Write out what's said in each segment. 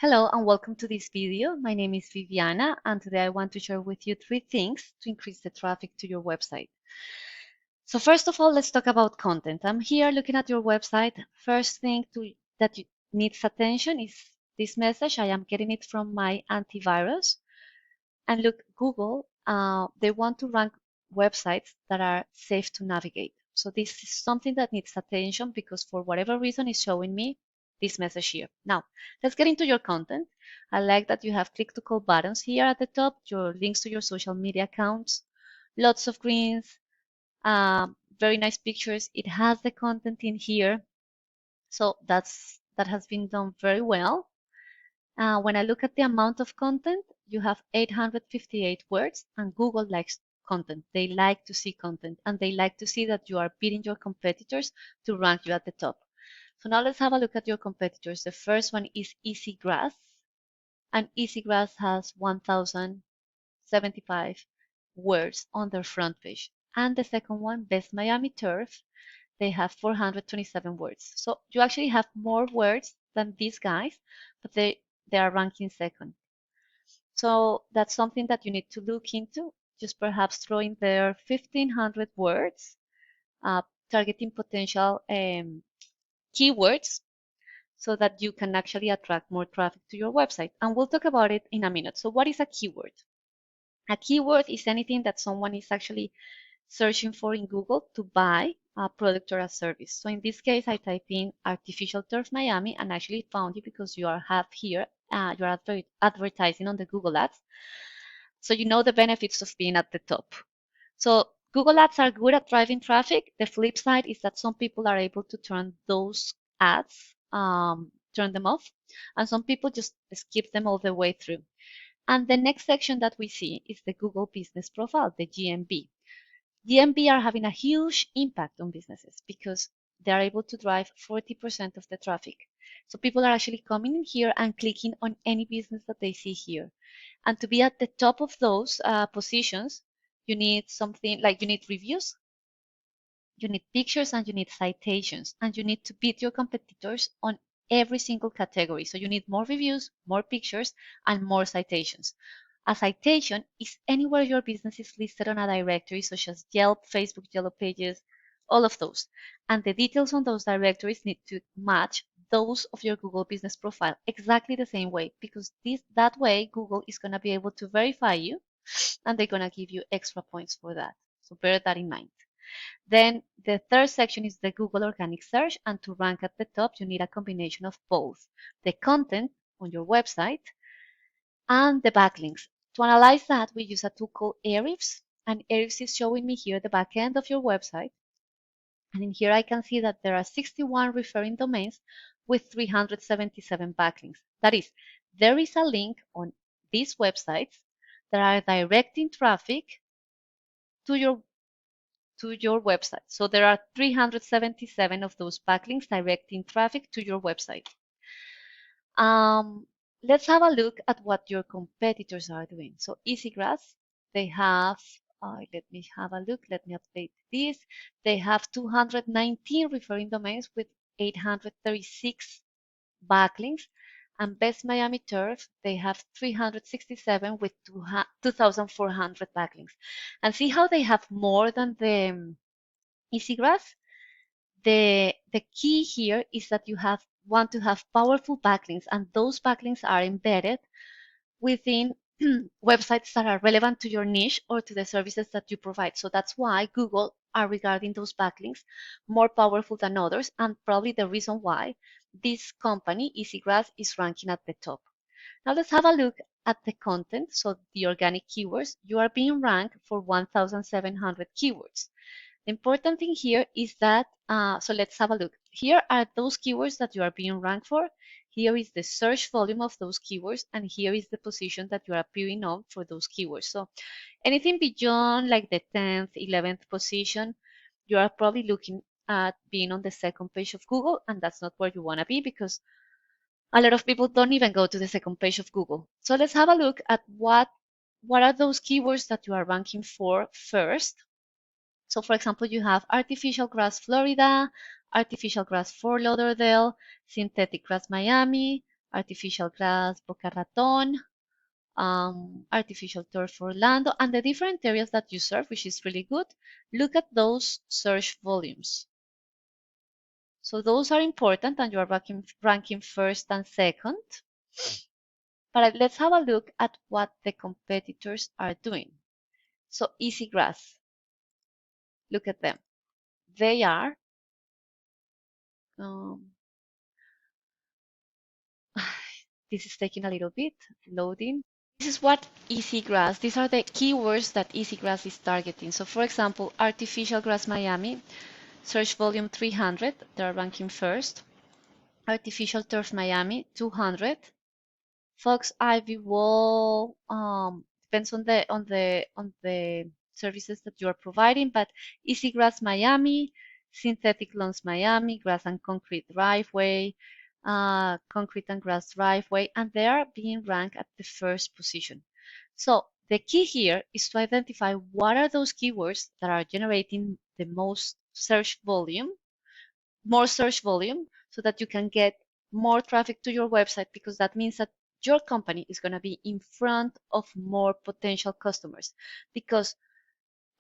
Hello and welcome to this video. My name is Viviana and today I want to share with you 3 things to increase the traffic to your website. So first of all, let's talk about content. I'm here looking at your website. First thing that needs attention is this message. I am getting it from my antivirus. And look, Google, they want to rank websites that are safe to navigate. So this is something that needs attention because for whatever reason it's showing me this message here. Now, let's get into your content. I like that you have click to call buttons here at the top, your links to your social media accounts, lots of greens, very nice pictures. It has the content in here. So that has been done very well. When I look at the amount of content, you have 858 words, and Google likes content. They like to see content, and they like to see that you are beating your competitors to rank you at the top. So now let's have a look at your competitors. The first one is EasyGrass, and EasyGrass has 1,075 words on their front page. And the second one, Best Miami Turf, they have 427 words. So you actually have more words than these guys, but they are ranking second. So that's something that you need to look into. Just perhaps throw in there 1,500 words, targeting potential keywords so that you can actually attract more traffic to your website. And we'll talk about it in a minute. So what is a keyword? A keyword is anything that someone is actually searching for in Google to buy a product or a service. So in this case, I type in artificial turf Miami and actually found you because you have here, you're advertising on the Google Ads. So you know the benefits of being at the top. So Google Ads are good at driving traffic. The flip side is that some people are able to turn those ads, turn them off, and some people just skip them all the way through. And the next section that we see is the Google Business Profile, the GMB. GMB are having a huge impact on businesses because they are able to drive 40% of the traffic. So people are actually coming in here and clicking on any business that they see here. And to be at the top of those positions, you need something like you need reviews, you need pictures, and you need citations. And you need to beat your competitors on every single category. So you need more reviews, more pictures, and more citations. A citation is anywhere your business is listed on a directory, such as Yelp, Facebook, Yellow Pages, all of those. And the details on those directories need to match those of your Google Business Profile exactly the same way, because that way Google is going to be able to verify you and they're going to give you extra points for that. So bear that in mind. Then the third section is the Google Organic Search, and to rank at the top, you need a combination of both the content on your website and the backlinks. To analyze that, we use a tool called Ahrefs, and Ahrefs is showing me here the back end of your website. And in here, I can see that there are 61 referring domains with 377 backlinks. That is, there is a link on these websites that are directing traffic to your website. So there are 377 of those backlinks directing traffic to your website. Let's have a look at what your competitors are doing. So EasyGrass, they have, let me have a look, let me update this. They have 219 referring domains with 836 backlinks. And Best Miami Turf, they have 367 with 2,400 backlinks. And see how they have more than the EasyGrass? The key here is that you want to have powerful backlinks, and those backlinks are embedded within websites that are relevant to your niche or to the services that you provide. So that's why Google are regarding those backlinks more powerful than others, and probably the reason why this company, EasyGrass, is ranking at the top. Now let's have a look at the content. So the organic keywords, you are being ranked for 1,700 keywords. The important thing here is that, so let's have a look. Here are those keywords that you are being ranked for. Here is the search volume of those keywords, and here is the position that you are appearing on for those keywords. So anything beyond like the 10th, 11th position, you are probably looking at being on the second page of Google, and that's not where you want to be because a lot of people don't even go to the second page of Google. So let's have a look at what are those keywords that you are ranking for first. So for example, you have artificial grass Florida, artificial grass Fort Lauderdale, synthetic grass Miami, artificial grass Boca Raton, artificial turf Orlando, and the different areas that you serve, which is really good. Look at those search volumes. So those are important, and you are ranking first and second. But let's have a look at what the competitors are doing. So Easy Grass, look at them. They are, um, this is taking a little bit, loading. This is what Easy Grass, these are the keywords that Easy Grass is targeting. So for example, artificial grass Miami, search volume 300, they're ranking first. Artificial turf Miami, 200. Fox Ivy Wall, depends on the services that you are providing, but Easy Grass Miami, Synthetic Lawns Miami, Grass and Concrete Driveway, Concrete and Grass Driveway, and they are being ranked at the first position. So the key here is to identify what are those keywords that are generating the most search volume, more search volume, so that you can get more traffic to your website, because that means that your company is going to be in front of more potential customers, because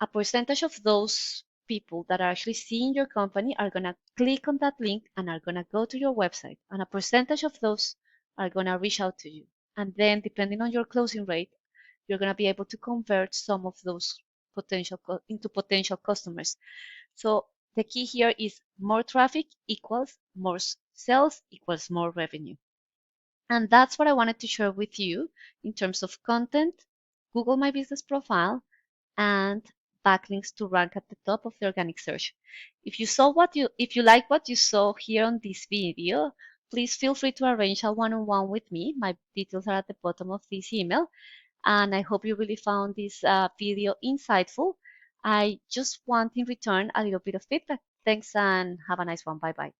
a percentage of those people that are actually seeing your company are going to click on that link and are going to go to your website, and a percentage of those are going to reach out to you. And then depending on your closing rate, you're going to be able to convert some of those into potential customers. So the key here is more traffic equals more sales equals more revenue. And that's what I wanted to share with you in terms of content, Google My Business profile, and backlinks to rank at the top of the organic search. If you like what you saw here on this video, please feel free to arrange a one-on-one with me. My details are at the bottom of this email. And I hope you really found this video insightful. I just want in return a little bit of feedback. Thanks and have a nice one. Bye bye.